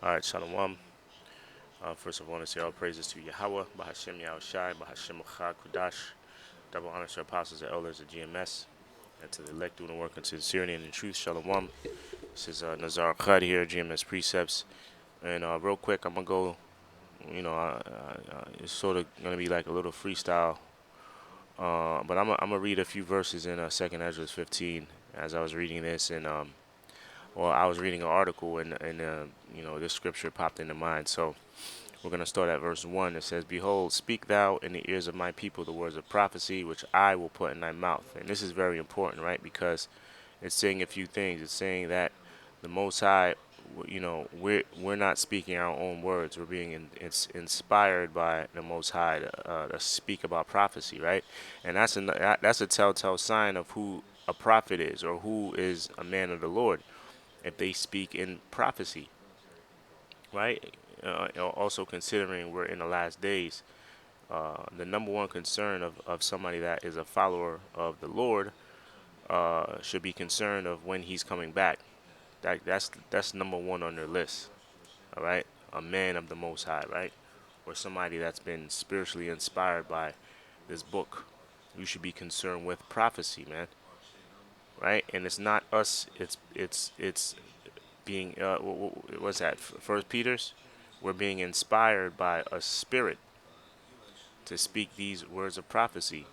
All right, shalawam. First of all, I want to say all praises to Yahawah, bahasham Yahawashi, bahasham Kudash. Double honors to apostles and elders of GMS, and to the elect doing the work in sincerity and in truth. Shalom. This is Nazar Khad here, GMS Precepts. And real quick, I'm going to go, it's sort of going to be like a little freestyle. But I'm going to read a few verses in 2nd Ezra 15 as I was reading this. And, well, I was reading an article, and this scripture popped into mind. So, we're going to start at verse 1. It says, Behold, speak thou in the ears of my people the words of prophecy, which I will put in thy mouth. And this is very important, right? Because it's saying a few things. It's saying that the Most High, we're not speaking our own words. We're being it's inspired by the Most High to speak about prophecy, right? And that's a telltale sign of who a prophet is or who is a man of the Lord if they speak in prophecy, right? Also considering we're in the last days, the number one concern of somebody that is a follower of the Lord should be concerned of when he's coming back. That's number one on their list. All right, a man of the Most High, right, or somebody that's been spiritually inspired by this book. You should be concerned with prophecy, man. Right, and it's not us. It's being what's that? First Peter's. We're being inspired by a spirit to speak these words of prophecy.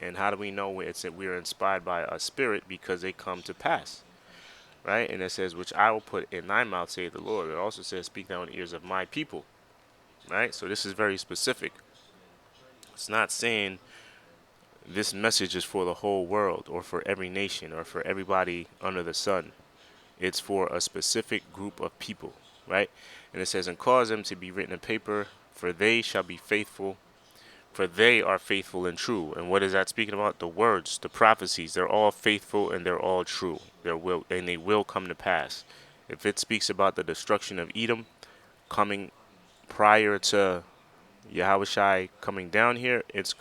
And how do we know it's that we're inspired by a spirit? Because they come to pass, right? And it says, which I will put in thy mouth, saith the Lord. It also says, speak thou in the ears of my people, right? So this is very specific. It's not saying this message is for the whole world or for every nation or for everybody under the sun. It's for a specific group of people, right? And it says, and cause them to be written in paper, for they shall be faithful, for they are faithful and true. And what is that speaking about? The words, the prophecies, they're all faithful and they're all true. They will come to pass. If it speaks about the destruction of Edom coming prior to Yahawashi coming down here, it's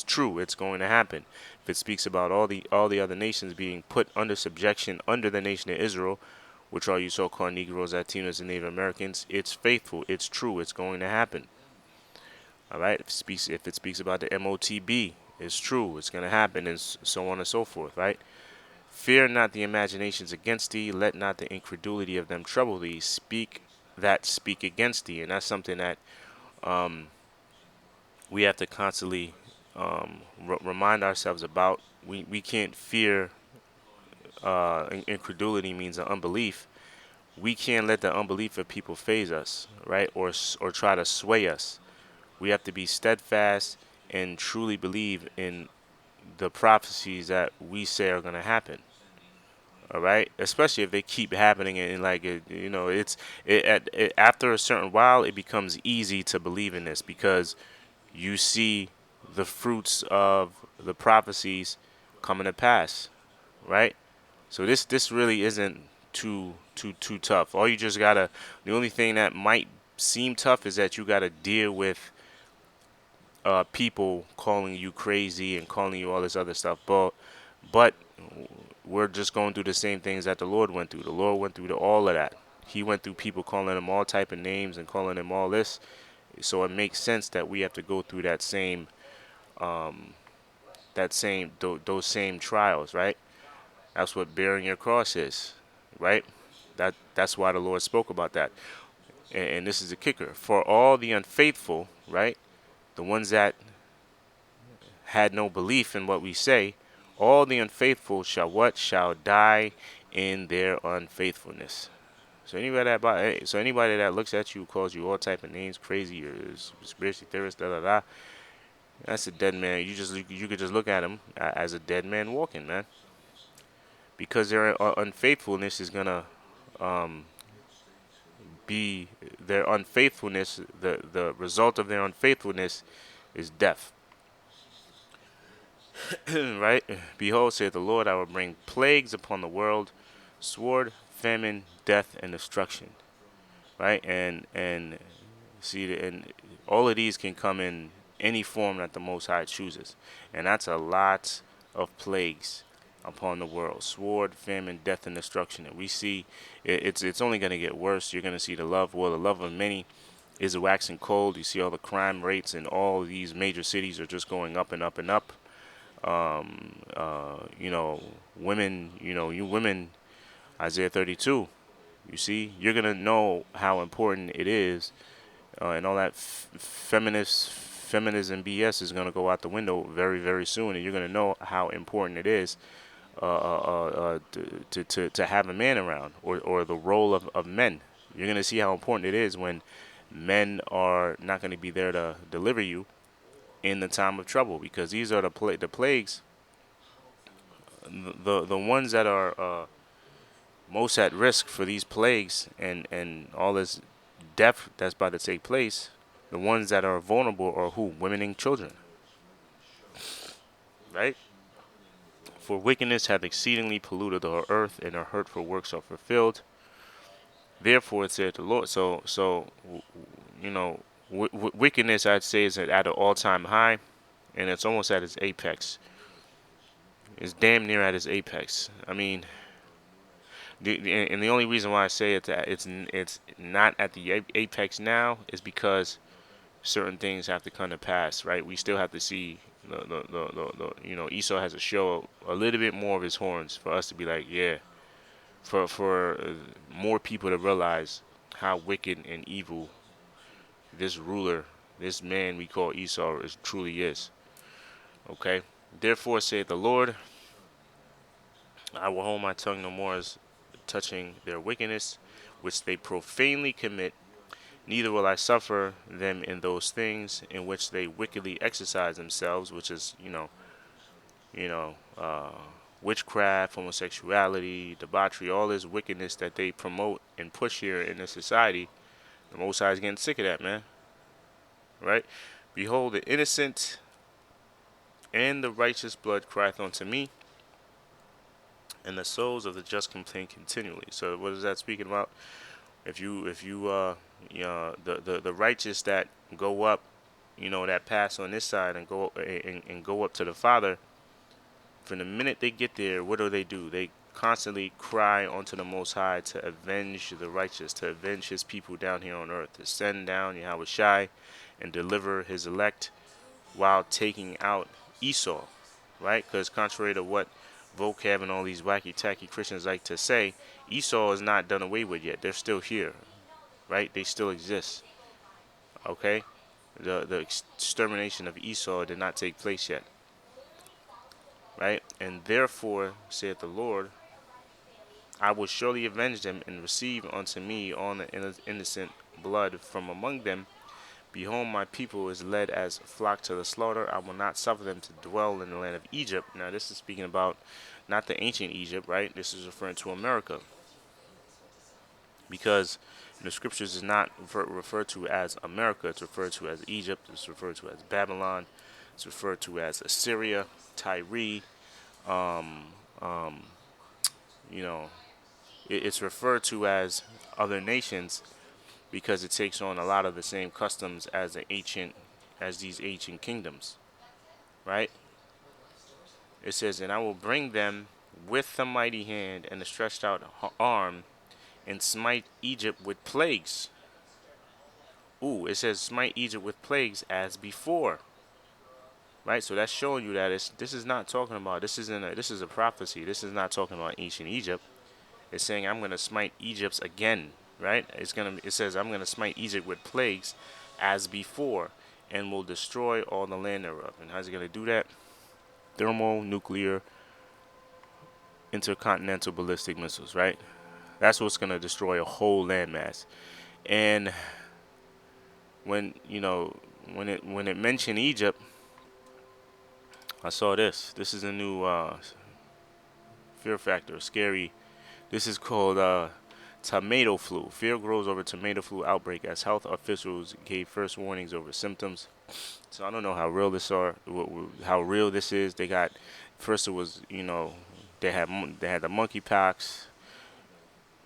true, it's going to happen. If it speaks about all the other nations being put under subjection under the nation of Israel, which are you so-called Negroes, Latinos, and Native Americans, it's faithful, it's true, it's going to happen. All right. If it speaks about the MOTB, it's true. It's going to happen, and so on and so forth. Right. Fear not the imaginations against thee. Let not the incredulity of them trouble thee. Speak against thee, and that's something that we have to constantly remind ourselves about. We can't fear. Incredulity means unbelief. We can't let the unbelief of people phase us, right, or try to sway us. We have to be steadfast and truly believe in the prophecies that we say are going to happen. All right, especially if they keep happening, and like after a certain while, it becomes easy to believe in this because you see the fruits of the prophecies coming to pass, right? So this really isn't too tough. All you just gotta, the only thing that might seem tough is that you gotta deal with people calling you crazy and calling you all this other stuff. But we're just going through the same things that the Lord went through. The Lord went through all of that. He went through people calling him all type of names and calling him all this. So it makes sense that we have to go through those same trials, right? That's what bearing your cross is, right? That's why the Lord spoke about that. And this is the kicker. For all the unfaithful, right? The ones that had no belief in what we say, all the unfaithful shall what? Shall die in their unfaithfulness. So anybody that looks at you, calls you all type of names, crazy or conspiracy theorist, da da da, that's a dead man. You could just look at him as a dead man walking, man, because their unfaithfulness is gonna be their unfaithfulness. The result of their unfaithfulness is death. Right? Behold, saith the Lord, I will bring plagues upon the world, sword, famine, death, and destruction. Right? And see, and all of these can come in any form that the Most High chooses, and that's a lot of plagues. upon the world. Sword, famine, death, and destruction. And we see it's only going to get worse. You're going to see the love of many is waxing cold. You see all the crime rates in all these major cities are just going up and up and up. You know, women, you women, Isaiah 32, you see, you're going to know how important it is, and all that feminism BS is going to go out the window very, very soon, and you're going to know how important it is to have a man around, or the role of men. You're going to see how important it is when men are not going to be there to deliver you in the time of trouble, because these are the plagues, the ones that are most at risk for these plagues and all this death that's about to take place. The ones that are vulnerable are who? Women and children, right? For wickedness hath exceedingly polluted the earth, and her hurtful works are fulfilled. Therefore, it said the Lord. So you know, wickedness, I'd say, is at an all-time high, and it's almost at its apex. It's damn near at its apex. I mean, and the only reason why I say it's not at the apex now is because certain things have to come to pass, right? We still have to see Esau has to show a little bit more of his horns for us to be like, yeah, for more people to realize how wicked and evil this ruler, this man we call Esau, truly is. Okay. Therefore, saith the Lord, I will hold my tongue no more as touching their wickedness, which they profanely commit. Neither will I suffer them in those things in which they wickedly exercise themselves, which is, you know, witchcraft, homosexuality, debauchery, all this wickedness that they promote and push here in this society. The Most High is getting sick of that, man. Right? Behold, the innocent and the righteous blood crieth unto me, and the souls of the just complain continually. So what is that speaking about? If you the righteous that go up, that pass on this side and go up to the Father, from the minute they get there, what do? They constantly cry unto the Most High to avenge the righteous, to avenge His people down here on earth, to send down Yahawashi and deliver His elect while taking out Esau, right? Because contrary to what vocab and all these wacky tacky Christians like to say, Esau is not done away with yet. They're still here, right? They still exist. Okay, the extermination of Esau did not take place yet, right? And therefore, saith the Lord, I will surely avenge them and receive unto me all the innocent blood from among them. Behold, my people is led as flock to the slaughter. I will not suffer them to dwell in the land of Egypt. Now, this is speaking about not the ancient Egypt, right? This is referring to America, because the scriptures is not referred to as America. It's referred to as Egypt. It's referred to as Babylon. It's referred to as Assyria, Tyre. Um, um, you know, it's referred to as other nations because it takes on a lot of the same customs as these ancient kingdoms, right? It says, and I will bring them with the mighty hand and the stretched out arm, and smite Egypt with plagues. Ooh, it says smite Egypt with plagues as before. Right? So that's showing you that this is not talking about, this is a prophecy. This is not talking about ancient Egypt. It's saying I'm gonna smite Egypt again, right? It says I'm gonna smite Egypt with plagues as before, and will destroy all the land thereof. And how's it gonna do that? Thermonuclear intercontinental ballistic missiles, right? That's what's gonna destroy a whole landmass. And when it mentioned Egypt, I saw this. This is a new fear factor, scary. This is called tomato flu. Fear grows over tomato flu outbreak as health officials gave first warnings over symptoms. So I don't know how real how real this is. They got first, it was they had the monkeypox.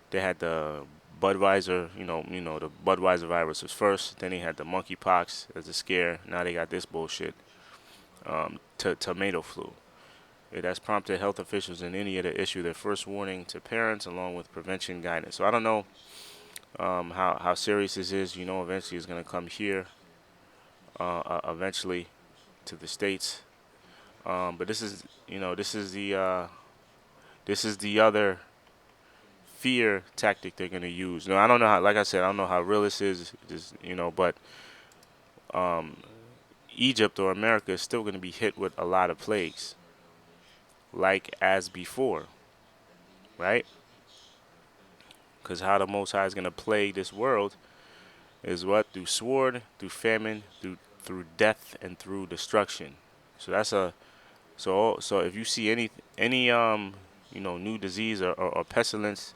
They had the Budweiser, the Budweiser virus was first. Then they had the monkeypox as a scare. Now they got this bullshit, tomato flu. It has prompted health officials in India to issue their first warning to parents along with prevention guidance. So I don't know how serious this is. You know, eventually it's going to come here, eventually to the States. But this is, this is the other fear tactic they're going to use. No, I don't know how, like I said, I don't know how real this is, just, but um, Egypt or America is still going to be hit with a lot of plagues, like as before, right? Because how the Most High is going to plague this world is what? Through sword, through famine, through death, and through destruction. So that's a so if you see any new disease or pestilence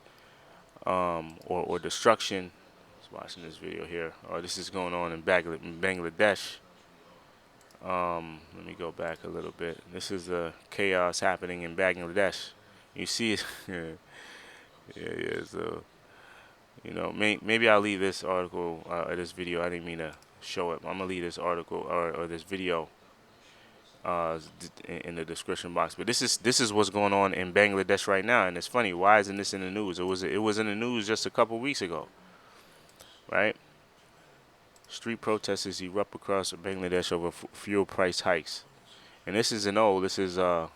or destruction. I was watching this video here, or this is going on in Bangladesh. Let me go back a little bit. This is the chaos happening in Bangladesh. You see it. Yeah. So maybe I'll leave this article or this video. I didn't mean to show it. I'm gonna leave this article or this video in the description box. But this is what's going on in Bangladesh right now, and it's funny. Why isn't this in the news? It was in the news just a couple weeks ago, right? Street protests erupt across Bangladesh over fuel price hikes, and this isn't old. This is a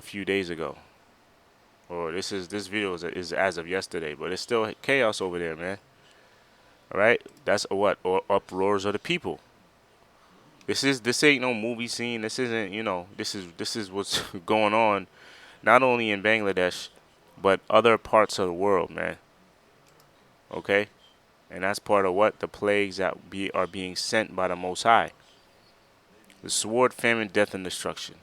few days ago, or this video is as of yesterday. But it's still chaos over there, man. All right, that's what or uproars of the people. This ain't no movie scene. This isn't this is what's going on, not only in Bangladesh, but other parts of the world, man. Okay, and that's part of what the plagues are being sent by the Most High. The sword, famine, death, and destruction.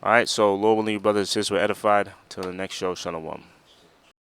All right, so Lord willing, brothers and sisters were edified. Till the next show, shalawam.